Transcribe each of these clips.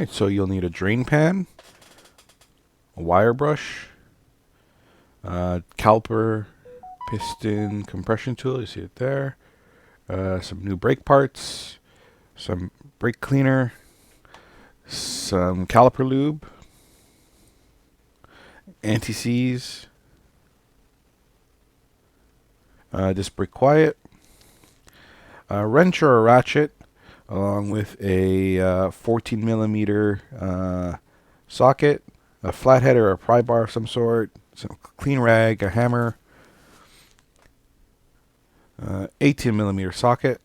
Alright, so you'll need a drain pan, a wire brush, caliper, piston, compression tool, you see it there, some new brake parts, some brake cleaner, some caliper lube, anti-seize, disc brake quiet, a wrench or a ratchet, along with a 14 millimeter socket, a flathead or a pry bar of some sort, some clean rag, a hammer, 18 millimeter socket,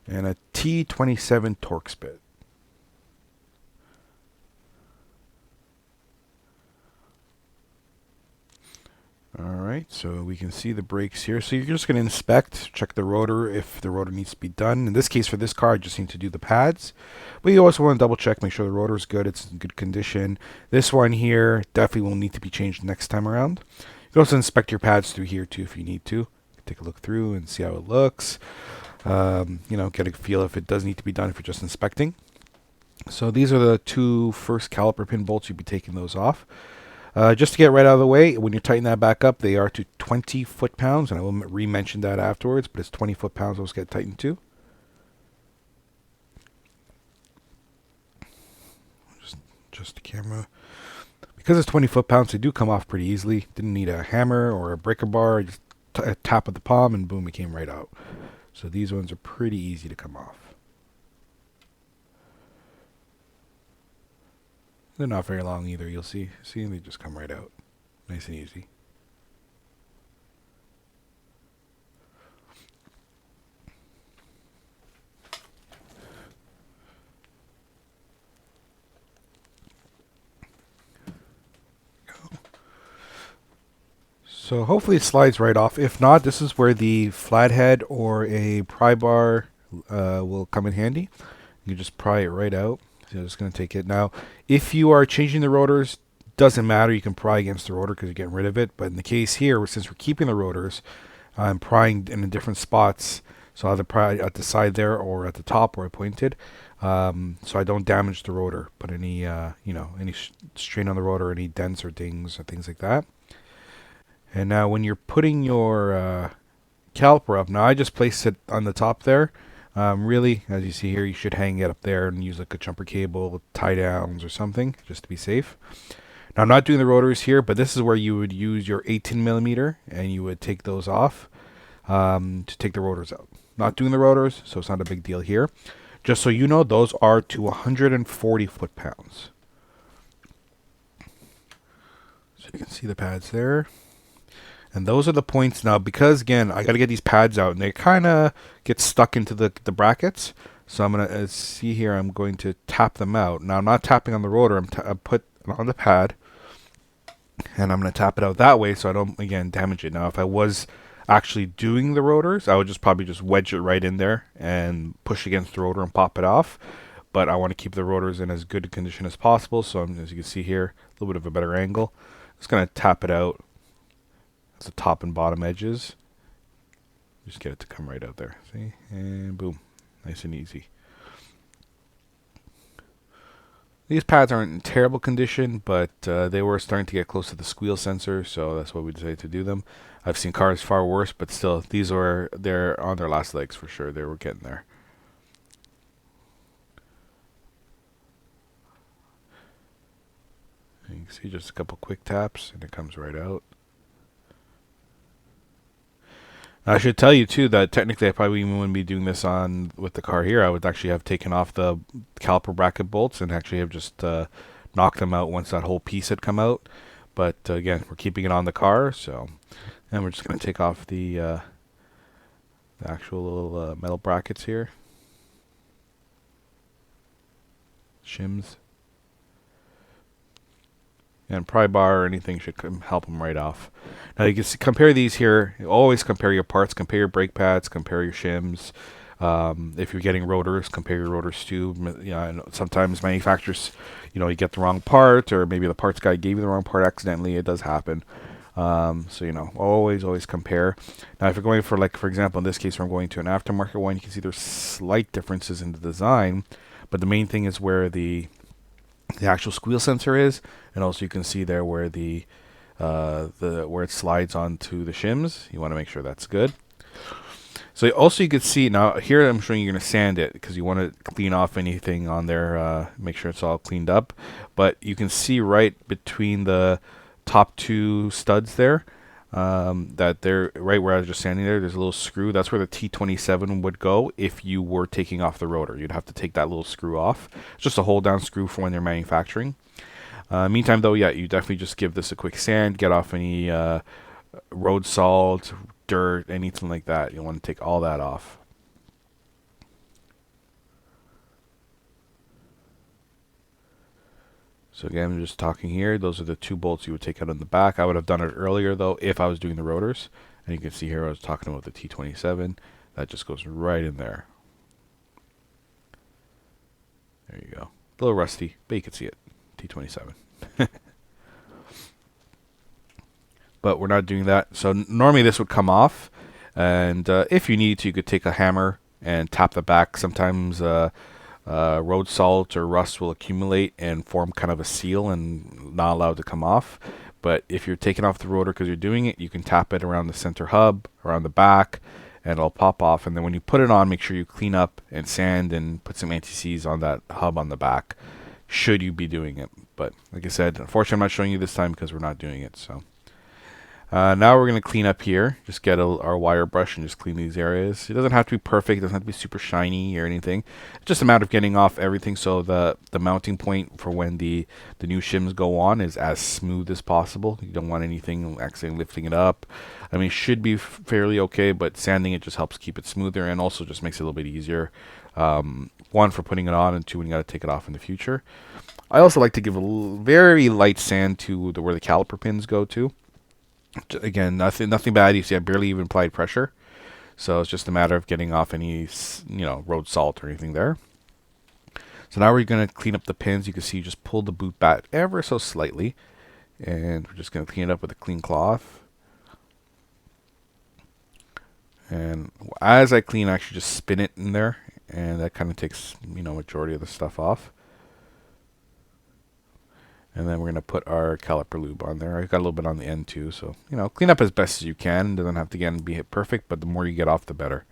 and a T27 Torx bit. Alright, so we can see the brakes here. So you're just going to inspect, check the rotor if the rotor needs to be done. In this case, for this car, I just need to do the pads. But you also want to double check, make sure the rotor is good, it's in good condition. This one here definitely will need to be changed next time around. You can also inspect your pads through here too if you need to. Take a look through and see how it looks. Get a feel if it does need to be done if you're just inspecting. So these are the two first caliper pin bolts. You'll be taking those off. Just to get right out of the way, when you tighten that back up, they are to 20 foot-pounds, and I will re-mention that afterwards, but it's 20 foot-pounds those get tightened to. Just the camera. Because it's 20 foot-pounds, they do come off pretty easily. Didn't need a hammer or a breaker bar, just a tap of the palm, and boom, it came right out. So these ones are pretty easy to come off. They're not very long either, you'll see. See, they just come right out. Nice and easy. So hopefully it slides right off. If not, this is where the flathead or a pry bar will come in handy. You just pry it right out. So I'm just going to take it. Now, if you are changing the rotors, doesn't matter. You can pry against the rotor because you're getting rid of it. But in the case here, since we're keeping the rotors, I'm prying in different spots. So I'll either pry at the side there or at the top where I pointed. So I don't damage the rotor, put any, any strain on the rotor, any dents or dings or things like that. And now when you're putting your caliper up, now I just place it on the top there. Really, as you see here, you should hang it up there and use like a jumper cable, tie downs or something, just to be safe. Now I'm not doing the rotors here, but this is where you would use your 18 millimeter and you would take those off to take the rotors out. Not doing the rotors, so it's not a big deal here. Just so you know, those are to 140 foot-pounds. So you can see the pads there. And those are the points now, because again, I got to get these pads out and they kind of get stuck into the brackets. So I'm going to see here, I'm going to tap them out. Now I'm not tapping on the rotor, I put it on the pad and I'm going to tap it out that way so I don't, again, damage it. Now if I was actually doing the rotors, I would just probably just wedge it right in there and push against the rotor and pop it off. But I want to keep the rotors in as good a condition as possible. So as you can see here, a little bit of a better angle. Just going to tap it out. The top and bottom edges. Just get it to come right out there. See? And boom. Nice and easy. These pads aren't in terrible condition, but they were starting to get close to the squeal sensor, so that's why we decided to do them. I've seen cars far worse, but still, they're on their last legs for sure. They were getting there. And you can see just a couple quick taps, and it comes right out. I should tell you too that technically I probably even wouldn't be doing this with the car here. I would actually have taken off the caliper bracket bolts and actually have just knocked them out once that whole piece had come out. But again, we're keeping it on the car, so and we're just going to take off the actual little metal brackets here, shims, and pry bar or anything should help them right off. Now you can compare these here. Always compare your parts. Compare your brake pads. Compare your shims. If you're getting rotors, compare your rotors too. Sometimes manufacturers, you get the wrong part, or maybe the parts guy gave you the wrong part accidentally. It does happen. So always compare. Now if you're going for, like, for example, in this case, I'm going to an aftermarket one, you can see there's slight differences in the design. But the main thing is where the actual squeal sensor is, and also you can see there where the where it slides onto the shims. You want to make sure that's good. So also you can see now here I'm showing you're going to sand it because you want to clean off anything on there, make sure it's all cleaned up. But you can see right between the top two studs there, that they're right where I was just standing there. There's a little screw. That's where the T27 would go if you were taking off the rotor. You'd have to take that little screw off. It's just a hold down screw for when they're manufacturing. Meantime, though, yeah, you definitely just give this a quick sand, get off any road salt, dirt, anything like that. You want to take all that off. So again, I'm just talking here. Those are the two bolts you would take out in the back. I would have done it earlier, though, if I was doing the rotors. And you can see here I was talking about the T27. That just goes right in there. There you go. A little rusty, but you can see it. T27. But we're not doing that. So normally this would come off. And if you need to, you could take a hammer and tap the back. Sometimes road salt or rust will accumulate and form kind of a seal and not allowed to come off. But if you're taking off the rotor because you're doing it, you can tap it around the center hub, around the back, and it'll pop off. And then when you put it on, make sure you clean up and sand and put some anti-seize on that hub on the back, should you be doing it. But like I said, unfortunately, I'm not showing you this time because we're not doing it. So now we're going to clean up here. Just get our wire brush and just clean these areas. It doesn't have to be perfect. It doesn't have to be super shiny or anything. It's just a matter of getting off everything so the mounting point for when the new shims go on is as smooth as possible. You don't want anything accidentally lifting it up. I mean, it should be fairly okay, but sanding it just helps keep it smoother and also just makes it a little bit easier. One, for putting it on, and two, when you got to take it off in the future. I also like to give a very light sand to where the caliper pins go to. Again, nothing bad. You see, I barely even applied pressure, so it's just a matter of getting off any road salt or anything there. So now we're going to clean up the pins. You can see, just pull the boot back ever so slightly, and we're just going to clean it up with a clean cloth. And as I clean, I actually just spin it in there, and that kind of takes majority of the stuff off. And then we're going to put our caliper lube on there. I got a little bit on the end too, so clean up as best as you can. It doesn't have to again be perfect, but the more you get off, the better.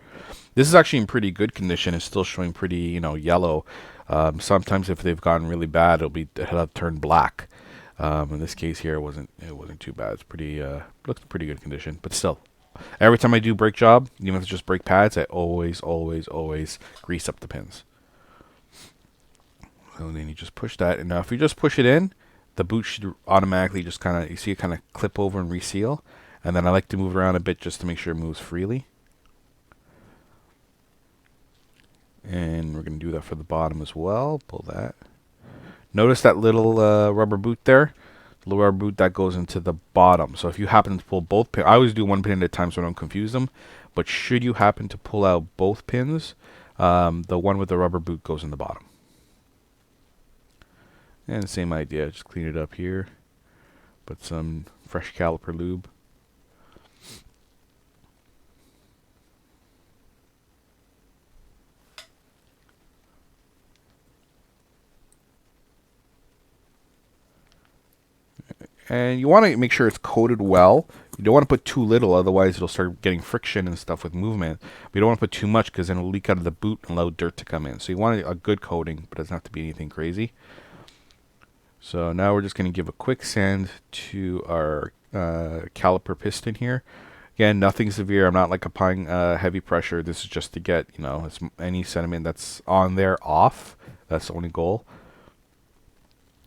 This is actually in pretty good condition. It's still showing pretty yellow. Sometimes if they've gotten really bad, it'll have turned black. In this case here, it wasn't too bad. It's pretty looks pretty good condition, but still. Every time I do brake job, even if it's just brake pads, I always grease up the pins. So then you just push that, and now if you just push it in, the boot should automatically just you see it kind of clip over and reseal. And then I like to move it around a bit just to make sure it moves freely. And we're going to do that for the bottom as well. Pull that. Notice that little rubber boot there. The little rubber boot that goes into the bottom. So if you happen to pull both pins, I always do one pin at a time so I don't confuse them. But should you happen to pull out both pins, the one with the rubber boot goes in the bottom. And same idea, just clean it up here. Put some fresh caliper lube. And you want to make sure it's coated well. You don't want to put too little, otherwise it'll start getting friction and stuff with movement. But you don't want to put too much because then it'll leak out of the boot and allow dirt to come in. So you want a good coating, but it doesn't have to be anything crazy. So now we're just going to give a quick sand to our caliper piston here. Again, nothing severe. I'm not applying heavy pressure. This is just to get any sediment that's on there off. That's the only goal.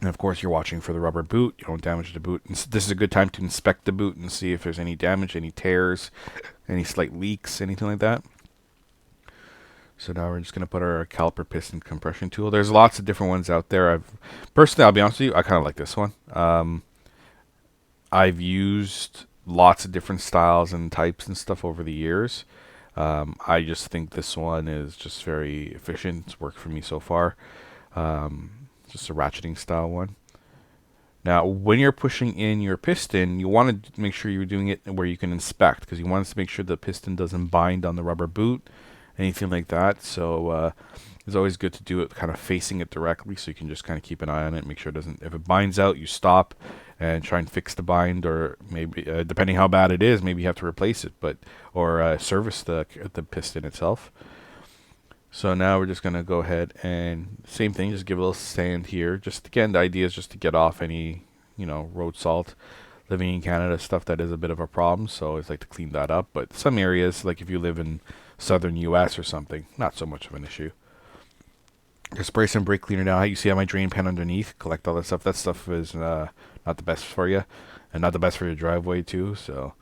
And of course, you're watching for the rubber boot. You don't damage the boot. And this is a good time to inspect the boot and see if there's any damage, any tears, any slight leaks, anything like that. So now we're just going to put our caliper piston compression tool. There's lots of different ones out there. Personally, I'll be honest with you, I kind of like this one. I've used lots of different styles and types and stuff over the years. I just think this one is just very efficient. It's worked for me so far. Just a ratcheting style one. Now, when you're pushing in your piston, you want to make sure you're doing it where you can inspect, because you want to make sure the piston doesn't bind on the rubber boot, anything like that. So It's always good to do it kind of facing it directly, so you can just kind of keep an eye on it, make sure it doesn't. If it binds out, you stop and try and fix the bind, or maybe depending how bad it is, maybe you have to replace it, but or service the piston itself. So now we're just gonna go ahead and same thing, just give it a little sand here. Just again, the idea is just to get off any road salt. Living in Canada, stuff that is a bit of a problem, so I always like to clean that up. But some areas, like if you live in southern U.S. or something, not so much of an issue. Just spray some brake cleaner down. You see how my drain pan underneath, collect all that stuff. That stuff is not the best for you, and not the best for your driveway too. So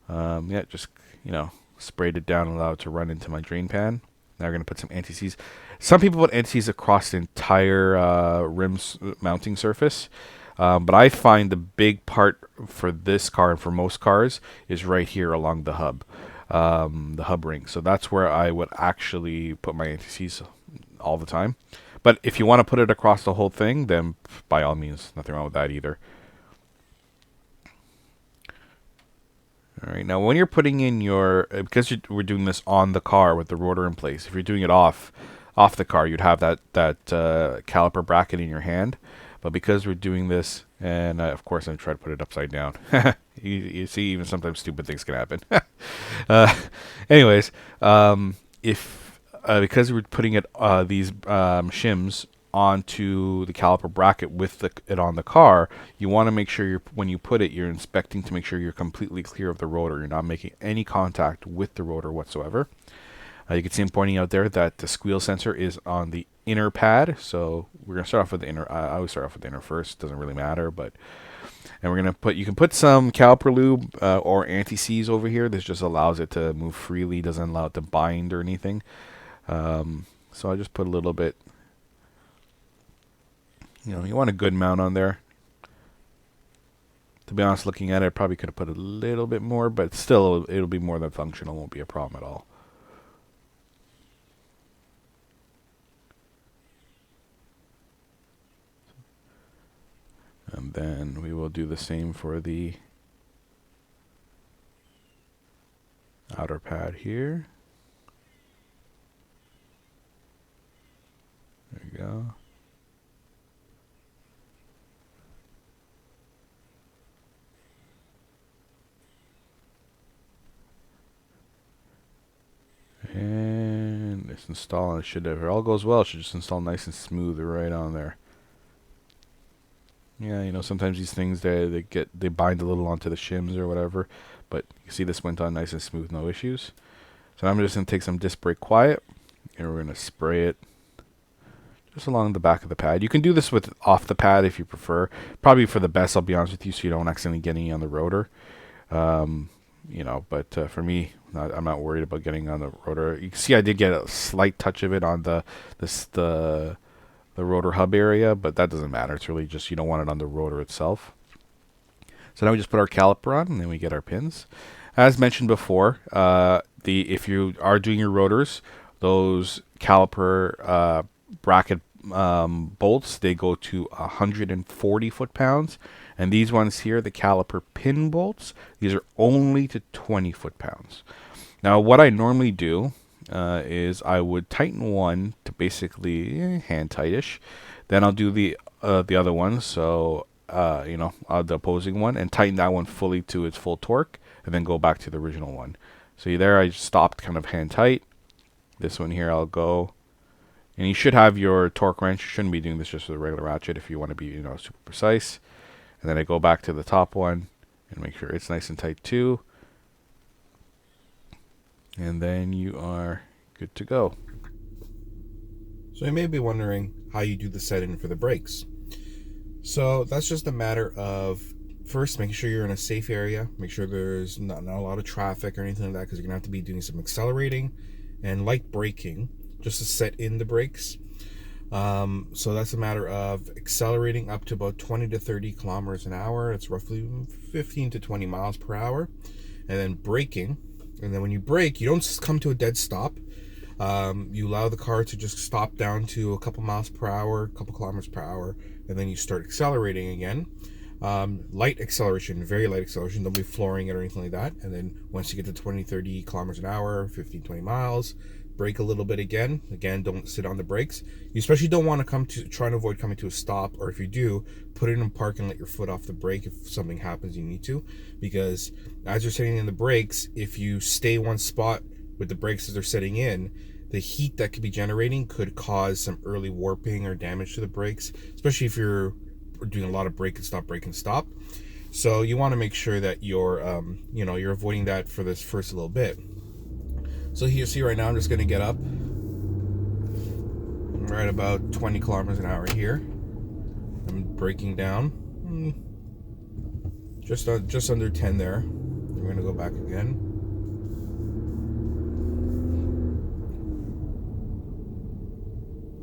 yeah, just sprayed it down and allowed it to run into my drain pan. Now we're gonna put some anti-seize. Some people put anti-seize across the entire rim's mounting surface. But I find the big part for this car and for most cars is right here along the hub ring. So that's where I would actually put my anti-seize all the time. But if you want to put it across the whole thing, then by all means, nothing wrong with that either. All right, now when you're putting in your, because we're doing this on the car with the rotor in place, if you're doing it off the car, you'd have that caliper bracket in your hand. But because we're doing this, and of course I'm trying to put it upside down. You see, even sometimes stupid things can happen. Anyways, if because we're putting these shims onto the caliper bracket with it on the car, you want to make sure when you put it, you're inspecting to make sure you're completely clear of the rotor. You're not making any contact with the rotor whatsoever. You can see I'm pointing out there that the squeal sensor is on the inner pad. So we're going to start off with the inner. I always start off with the inner first. Doesn't really matter. And we're going to you can put some caliper lube or anti-seize over here. This just allows it to move freely. Doesn't allow it to bind or anything. So I just put a little bit. You want a good amount on there. To be honest, looking at it, I probably could have put a little bit more, but still it'll be more than functional. Won't be a problem at all. And then we will do the same for the outer pad here. There you go. And it's installing. It should, if it all goes well, it should just install nice and smooth right on there. Yeah, sometimes these things they bind a little onto the shims or whatever, but you see this went on nice and smooth, no issues. So I'm just gonna take some disc brake quiet, and we're gonna spray it just along the back of the pad. You can do this with off the pad if you prefer. Probably for the best, I'll be honest with you, so you don't accidentally get any on the rotor. But for me, I'm not worried about getting on the rotor. You can see I did get a slight touch of it on the rotor hub area, but that doesn't matter. It's really just you don't want it on the rotor itself. So now we just put our caliper on, and then we get our pins. As mentioned before, if you are doing your rotors, those caliper bracket bolts, they go to 140 foot-pounds. And these ones here, the caliper pin bolts, these are only to 20 foot-pounds. Now, what I normally do is I would tighten one to basically hand tightish. Then I'll do the other one, so the opposing one, and tighten that one fully to its full torque, and then go back to the original one. So there I stopped kind of hand tight. This one here I'll go, and you should have your torque wrench. You shouldn't be doing this just with a regular ratchet if you want to be super precise. And then I go back to the top one and make sure it's nice and tight too. And then you are good to go. So you may be wondering how you do the setting for the brakes. So that's just a matter of first making sure you're in a safe area. Make sure there's not a lot of traffic or anything like that, because you're going to have to be doing some accelerating and light braking just to set in the brakes. So that's a matter of accelerating up to about 20 to 30 kilometers an hour. It's roughly 15 to 20 miles per hour. And then braking. And then when you brake, you don't just come to a dead stop. You allow the car to just stop down to a couple miles per hour, a couple kilometers per hour, and then you start accelerating again. Light acceleration, very light acceleration. Don't be flooring it or anything like that. And then once you get to 20, 30 kilometers an hour, 15, 20 miles, brake a little bit again. Again, don't sit on the brakes. You especially don't want to try to avoid coming to a stop, or if you do, put it in park and let your foot off the brake if something happens you need to, because as you're sitting in the brakes, if you stay one spot with the brakes as they're setting in, the heat that could be generating could cause some early warping or damage to the brakes, especially if you're doing a lot of brake and stop. So you want to make sure that you're you're avoiding that for this first little bit. So here you see right now I'm just going to get up right about 20 kilometers an hour here. I'm braking down just under 10 there. We're going to go back again.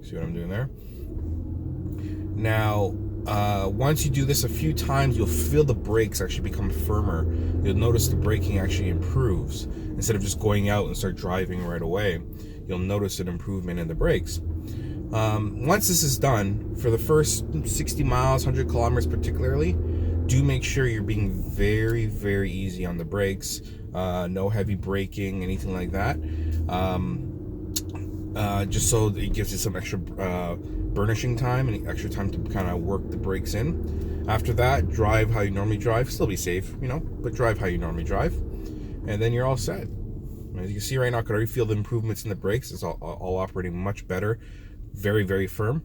See what I'm doing there? Now, once you do this a few times, you'll feel the brakes actually become firmer. You'll notice the braking actually improves. Instead of just going out and start driving right away, you'll notice an improvement in the brakes. Once this is done, for the first 60 miles, 100 kilometers particularly, do make sure you're being very, very easy on the brakes. No heavy braking, anything like that. Just so that it gives you some extra burnishing time and extra time to kind of work the brakes in. After that, drive how you normally drive. Still be safe, but drive how you normally drive. And then you're all set. As you can see right now, I can already feel the improvements in the brakes. It's all operating much better. Very, very firm.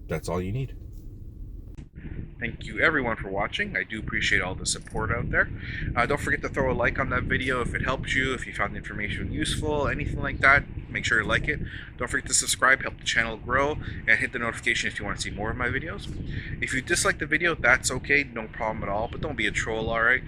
That's all you need. Thank you everyone for watching. I do appreciate all the support out there. Don't forget to throw a like on that video if it helped you, if you found the information useful, anything like that. Make sure to like it. Don't forget to subscribe, help the channel grow, and hit the notification if you want to see more of my videos. If you dislike the video, that's okay, no problem at all, but don't be a troll, alright?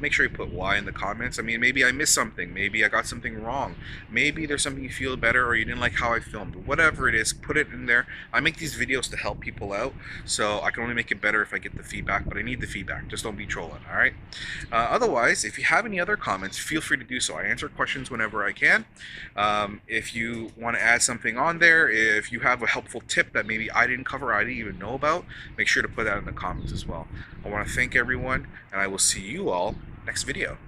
Make sure you put why in the comments. I mean, maybe I missed something, maybe I got something wrong, maybe there's something you feel better, or you didn't like how I filmed. Whatever it is, put it in there. I make these videos to help people out, so I can only make it better if I get the feedback, but I need the feedback. Just don't be trolling, alright? Otherwise, if you have any other comments, feel free to do so. I answer questions whenever I can. If you want to add something on there, if you have a helpful tip that maybe I didn't cover, I didn't even know about, make sure to put that in the comments as well. I want to thank everyone, and I will see you all next video.